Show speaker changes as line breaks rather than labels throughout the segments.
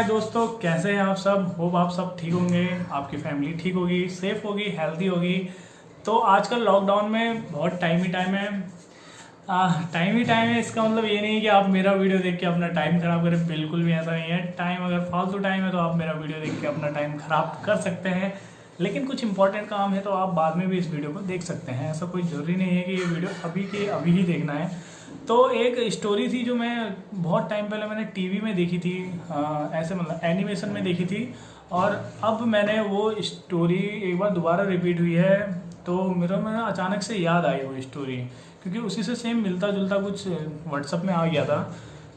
हाय दोस्तों, कैसे हैं आप सब। होप आप सब ठीक होंगे, आपकी फैमिली ठीक होगी, सेफ होगी, हेल्दी होगी। तो आजकल लॉकडाउन में बहुत टाइम ही टाइम है। टाइम ही टाइम है, इसका मतलब ये नहीं कि आप मेरा वीडियो देख के अपना टाइम खराब करें, बिल्कुल भी ऐसा नहीं है। टाइम अगर फालतू टाइम है तो आप मेरा वीडियो देख के अपना टाइम खराब कर सकते हैं, लेकिन कुछ इंपॉर्टेंट काम है तो आप बाद में भी इस वीडियो को देख सकते हैं। ऐसा कोई ज़रूरी नहीं है कि ये वीडियो अभी के अभी ही देखना है। तो एक स्टोरी थी जो मैं बहुत टाइम पहले मैंने टीवी में देखी थी, ऐसे मतलब एनिमेशन में देखी थी, और अब मैंने वो स्टोरी एक बार दोबारा रिपीट हुई है। तो मेरे में अचानक से याद आई वो स्टोरी, क्योंकि उसी से सेम मिलता जुलता कुछ व्हाट्सअप में आ गया था।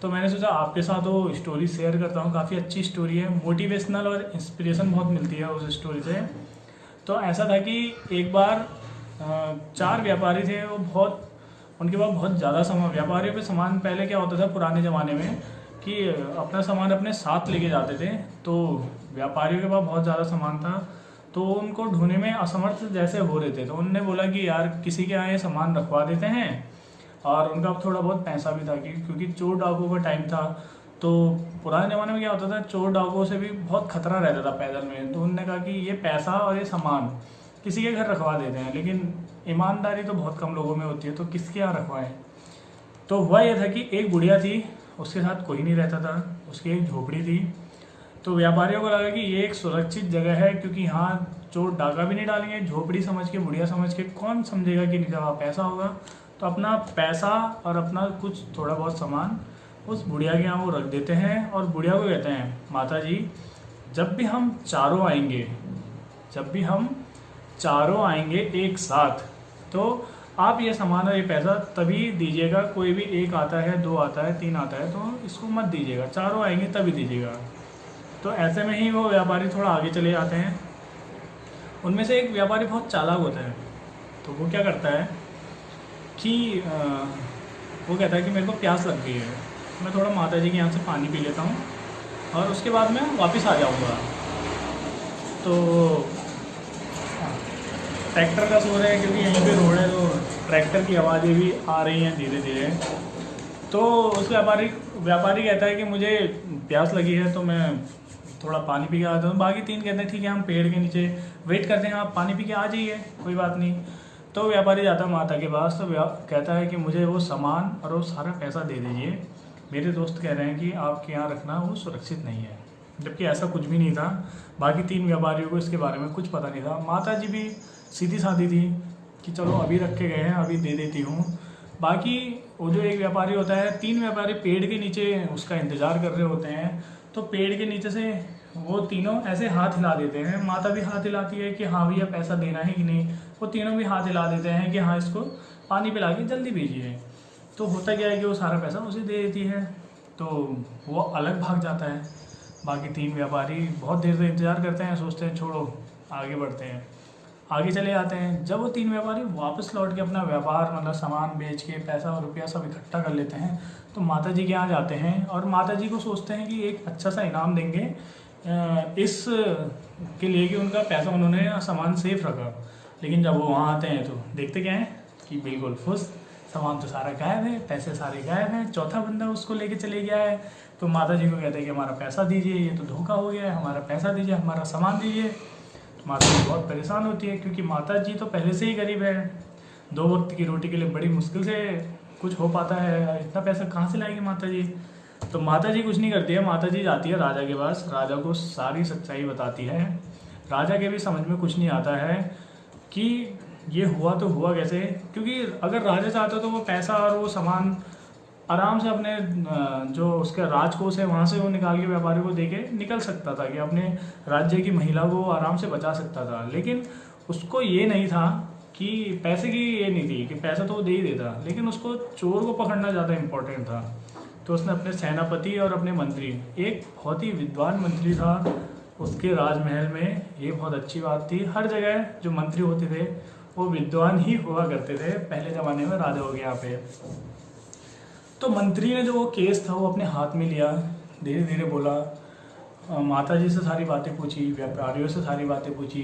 तो मैंने सोचा आपके साथ वो स्टोरी शेयर करता हूँ। काफ़ी अच्छी स्टोरी है, मोटिवेशनल और इंस्पिरेशन बहुत मिलती है उस स्टोरी से। तो ऐसा था कि एक बार चार व्यापारी थे, वो बहुत उनके पास बहुत ज़्यादा सामान, व्यापारियों पे सामान पहले क्या होता था पुराने ज़माने में कि अपना सामान अपने साथ लेके जाते थे। तो व्यापारियों के पास बहुत ज़्यादा सामान था, तो उनको ढूंढने में असमर्थ जैसे हो रहे थे। तो उनने बोला कि यार किसी के यहाँ ये सामान रखवा देते हैं, और उनका थोड़ा बहुत पैसा भी था क्योंकि चोर डाकुओं का टाइम था। तो पुराने ज़माने में क्या होता था, चोर डाकुओं से भी बहुत खतरा रहता था पैदल में। तो उन्होंने कहा कि ये पैसा और ये सामान किसी के घर रखवा देते हैं, लेकिन ईमानदारी तो बहुत कम लोगों में होती है, तो किसके यहाँ रखवाएं। तो हुआ यह था कि एक बुढ़िया थी, उसके साथ कोई नहीं रहता था, उसकी एक झोपड़ी थी। तो व्यापारियों को लगा कि ये एक सुरक्षित जगह है, क्योंकि यहाँ चोर डाका भी नहीं डालेंगे। झोपड़ी समझ के, बुढ़िया समझ के, कौन समझेगा कि नहीं वहाँ पैसा होगा। तो अपना पैसा और अपना कुछ थोड़ा बहुत सामान उस बुढ़िया के यहाँ वो रख देते हैं, और बुढ़िया को कहते हैं, माता जी जब भी हम चारों आएंगे एक साथ, तो आप ये सामान और ये पैसा तभी दीजिएगा। कोई भी एक आता है, दो आता है, तीन आता है, तो इसको मत दीजिएगा, चारों आएंगे तभी दीजिएगा। तो ऐसे में ही वो व्यापारी थोड़ा आगे चले जाते हैं। उनमें से एक व्यापारी बहुत चालाक होता है। तो वो क्या करता है कि वो कहता है कि मेरे को प्यास लग गई है, मैं थोड़ा माता जी के यहाँ से पानी पी लेता हूँ और उसके बाद मैं वापस आ जाऊँगा। तो ट्रैक्टर का शोर है, क्योंकि यहीं पे रोड है, तो ट्रैक्टर की आवाज़ें भी आ रही हैं धीरे धीरे। तो उस व्यापारी कहता है कि मुझे प्यास लगी है, तो मैं थोड़ा पानी पी के आता हूँ। बाकी तीन कहते हैं ठीक है, हम पेड़ के नीचे वेट करते हैं, आप पानी पी के आ जाइए, कोई बात नहीं। तो व्यापारी जाता है माता के पास, तो कहता है कि मुझे वो सामान और वो सारा पैसा दे दीजिए, मेरे दोस्त कह रहे हैं कि आपके यहाँ रखना वो सुरक्षित नहीं है। जबकि ऐसा कुछ भी नहीं था। बाकी तीन व्यापारियों को इसके बारे में कुछ पता नहीं था। माता जी भी सीधी सादी थी कि चलो अभी रख के गए हैं, अभी दे देती हूँ। बाकी वो जो एक व्यापारी होता है, तीन व्यापारी पेड़ के नीचे उसका इंतज़ार कर रहे होते हैं। तो पेड़ के नीचे से वो तीनों ऐसे हाथ हिला देते हैं। माता भी हाथ हिलाती है कि हाँ भैया पैसा देना है कि नहीं। वो तीनों भी हाथ हिला देते हैं कि हाँ इसको पानी पिला के जल्दी भेजिए। तो होता क्या है कि वो सारा पैसा उसे दे देती है, तो वो अलग भाग जाता है। बाकी तीन व्यापारी बहुत देर से इंतज़ार करते हैं, सोचते हैं छोड़ो आगे बढ़ते हैं, आगे चले जाते हैं। जब वो तीन व्यापारी वापस लौट के अपना व्यापार मतलब सामान बेच के पैसा और रुपया सब इकट्ठा कर लेते हैं, तो माता जी के यहाँ जाते हैं और माता जी को सोचते हैं कि एक अच्छा सा इनाम देंगे इस के लिए कि उनका पैसा उन्होंने सामान सेफ रखा। लेकिन जब वो वहाँ आते हैं तो देखते क्या है कि बिल्कुल फुस, सामान तो सारा गायब है, पैसे सारे गायब हैं, चौथा बंदा उसको लेके चले गया है। तो माता जी को कहते हैं कि हमारा पैसा दीजिए, ये तो धोखा हो गया है, हमारा पैसा दीजिए, हमारा सामान दीजिए। माता जी बहुत परेशान होती है, क्योंकि माता जी तो पहले से ही गरीब है, दो वक्त की रोटी के लिए बड़ी मुश्किल से कुछ हो पाता है, इतना पैसा कहाँ से लाएगी माता जी। तो माता जी कुछ नहीं करती है, माता जी जाती है राजा के पास, राजा को सारी सच्चाई बताती है। राजा के भी समझ में कुछ नहीं आता है कि ये हुआ तो हुआ कैसे, क्योंकि अगर राजा चाहता तो वो पैसा और वो सामान आराम से अपने जो उसका राजकोष है वहाँ से वो निकाल के व्यापारी को दे के निकल सकता था, कि अपने राज्य की महिला को आराम से बचा सकता था। लेकिन उसको ये नहीं था कि पैसे की ये नहीं थी कि पैसा तो वो दे ही देता, लेकिन उसको चोर को पकड़ना ज़्यादा इम्पोर्टेंट था। तो उसने अपने सेनापति और अपने मंत्री, एक बहुत ही विद्वान मंत्री था उसके राजमहल में, ये बहुत अच्छी बात थी। हर जगह जो मंत्री होते थे वो विद्वान ही हुआ करते थे पहले ज़माने में राजाओं के यहाँ पे। तो मंत्री ने जो वो केस था वो अपने हाथ में लिया, धीरे धीरे बोला, माता जी से सारी बातें पूछी, व्यापारियों से सारी बातें पूछी।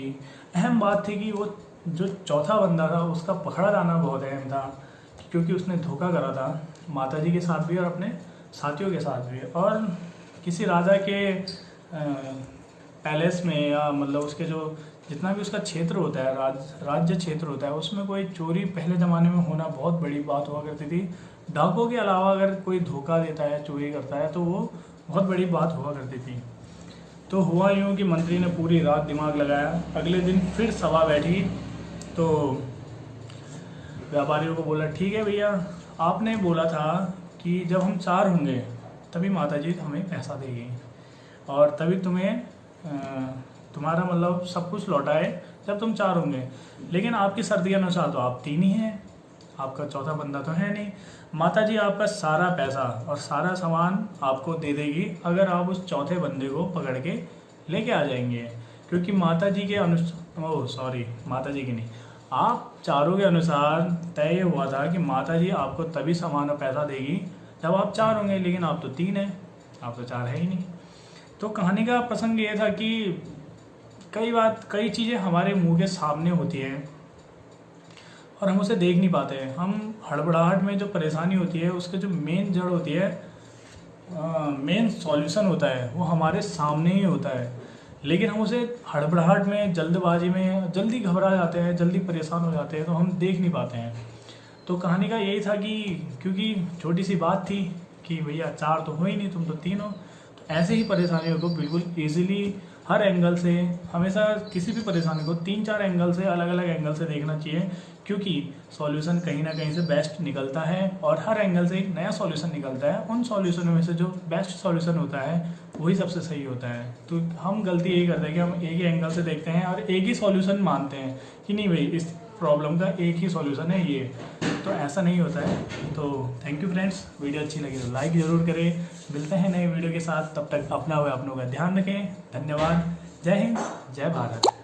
अहम बात थी कि वो जो चौथा बंदा था उसका पकड़ा जाना बहुत अहम था, क्योंकि उसने धोखा करा था माता जी के साथ भी और अपने साथियों के साथ भी। और किसी राजा के पैलेस में या मतलब उसके जो जितना भी उसका क्षेत्र होता है, राज्य क्षेत्र होता है, उसमें कोई चोरी पहले ज़माने में होना बहुत बड़ी बात हुआ करती थी। डाकों के अलावा अगर कोई धोखा देता है, चोरी करता है, तो वो बहुत बड़ी बात हुआ करती थी। तो हुआ यूँ कि मंत्री ने पूरी रात दिमाग लगाया। अगले दिन फिर सभा बैठी तो व्यापारियों को बोला, ठीक है भैया, आपने बोला था कि जब हम 4 होंगे तभी माताजी हमें पैसा देगी और तभी तुम्हें तुम्हारा मतलब सब कुछ लौटाए जब तुम 4 होंगे, लेकिन आपकी शर्त के अनुसार तो आप 3 ही हैं, आपका चौथा बंदा तो है नहीं। माताजी आपका सारा पैसा और सारा सामान आपको दे देगी अगर आप उस चौथे बंदे को पकड़ के लेके आ जाएंगे, क्योंकि माताजी के माताजी की नहीं, आप चारों के अनुसार तय हुआ था कि माताजी आपको तभी सामान और पैसा देगी जब आप 4 होंगे, लेकिन आप तो 3 हैं, आप तो 4 है ही नहीं। तो कहानी का प्रसंग ये था कि कई चीज़ें हमारे मुंह के सामने होती हैं और हम उसे देख नहीं पाते हैं। हम हड़बड़ाहट में जो परेशानी होती है उसके जो मेन जड़ होती है, मेन सॉल्यूशन होता है, वो हमारे सामने ही होता है, लेकिन हम उसे हड़बड़ाहट में, जल्दबाजी में जल्दी घबरा जाते हैं, जल्दी परेशान हो जाते हैं, तो हम देख नहीं पाते हैं। तो कहानी का यही था कि क्योंकि छोटी सी बात थी कि भैया 4 तो हो ही नहीं, तुम तो 3 हो, तो ऐसे ही परेशानियों को बिल्कुल ईजिली हर एंगल से, हमेशा किसी भी परेशानी को 3-4 एंगल से, अलग अलग एंगल से देखना चाहिए, क्योंकि सॉल्यूशन कहीं ना कहीं से बेस्ट निकलता है और हर एंगल से एक नया सॉल्यूशन निकलता है। उन सॉल्यूशनों में से जो बेस्ट सॉल्यूशन होता है वही सबसे सही होता है। तो हम गलती यही करते हैं कि हम एक ही एंगल से देखते हैं और एक ही सॉल्यूशन मानते हैं कि नहीं भाई, इस प्रॉब्लम का एक ही सॉल्यूशन है ये, तो ऐसा नहीं होता है। तो थैंक यू फ्रेंड्स, वीडियो अच्छी लगी तो लाइक ज़रूर करें। मिलते हैं नए वीडियो के साथ, तब तक अपना व अपनों का ध्यान रखें। धन्यवाद। जय हिंद, जय भारत।